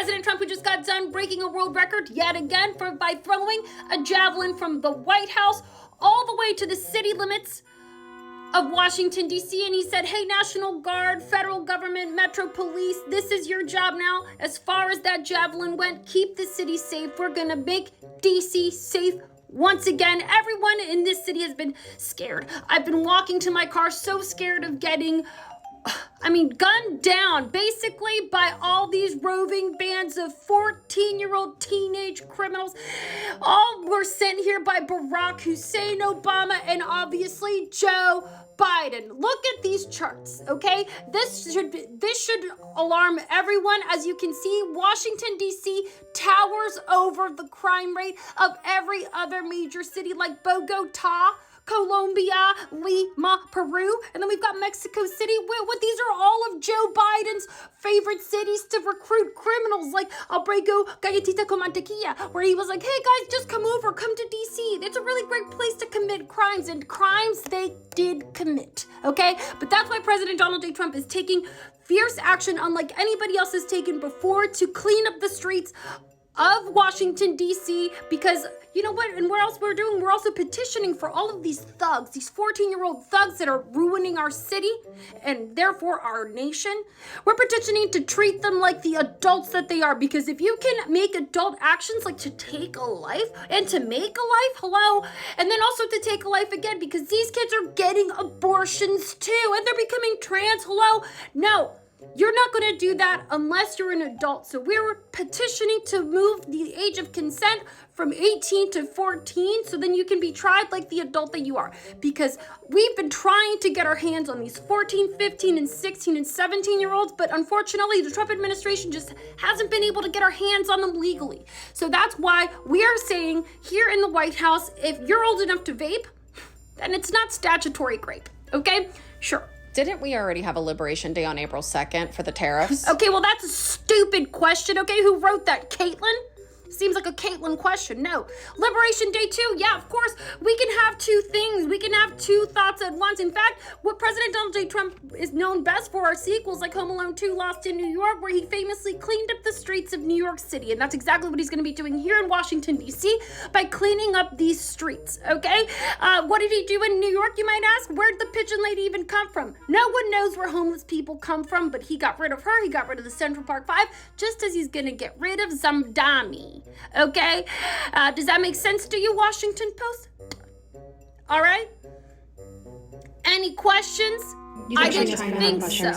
President Trump, who just got done breaking a world record yet again by throwing a javelin from the White House all the way to the city limits of Washington, D.C., and he said, hey, National Guard, federal government, Metro Police, this is your job now. As far as that javelin went, keep the city safe. We're going to make D.C. safe once again. Everyone in this city has been scared. I've been walking to my car so scared of getting gunned down basically by all these roving bands of 14-year-old teenage criminals. All were sent here by Barack Hussein Obama and obviously Joe Biden. Look at these charts, okay? This should alarm everyone. As you can see, Washington, D.C. towers over the crime rate of every other major city like Bogota, Colombia, Lima, Peru, and then we've got Mexico City. These are all of Joe Biden's favorite cities to recruit criminals, like Abrego Galletita con Mantequilla, where he was like, hey guys, just come over, come to DC. It's a really great place to commit crimes, and crimes they did commit, okay? But that's why President Donald J. Trump is taking fierce action, unlike anybody else has taken before, to clean up the streets of Washington, D.C., because you know what, and what else we're doing? We're also petitioning for all of these thugs, these 14-year-old thugs that are ruining our city and therefore our nation. We're petitioning to treat them like the adults that they are, because if you can make adult actions like to take a life and to make a life, hello, and then also to take a life again, because these kids are getting abortions too, and they're becoming trans, hello, no. You're not going to do that unless you're an adult. So we're petitioning to move the age of consent from 18 to 14 so then you can be tried like the adult that you are. Because we've been trying to get our hands on these 14, 15, and 16, and 17-year-olds, but unfortunately the Trump administration just hasn't been able to get our hands on them legally. So that's why we are saying here in the White House, if you're old enough to vape, then it's not statutory rape, okay? Sure. Didn't we already have a Liberation Day on April 2nd for the tariffs? Okay, well, that's a stupid question, okay? Who wrote that? Caitlin? Seems like a Caitlin question. No. Liberation Day 2, yeah, of course. We can have two things. We can have two thoughts at once. In fact, what President Donald J. Trump is known best for are sequels like Home Alone 2, Lost in New York, where he famously cleaned up the streets of New York City. And that's exactly what he's going to be doing here in Washington, D.C. by cleaning up these streets, okay? What did he do in New York, you might ask? Where'd the pigeon lady even come from? No one knows where homeless people come from, but he got rid of her. He got rid of the Central Park Five, just as he's going to get rid of Zamdani. Okay? Does that make sense to you, Washington Post? All right? Any questions? I didn't think so.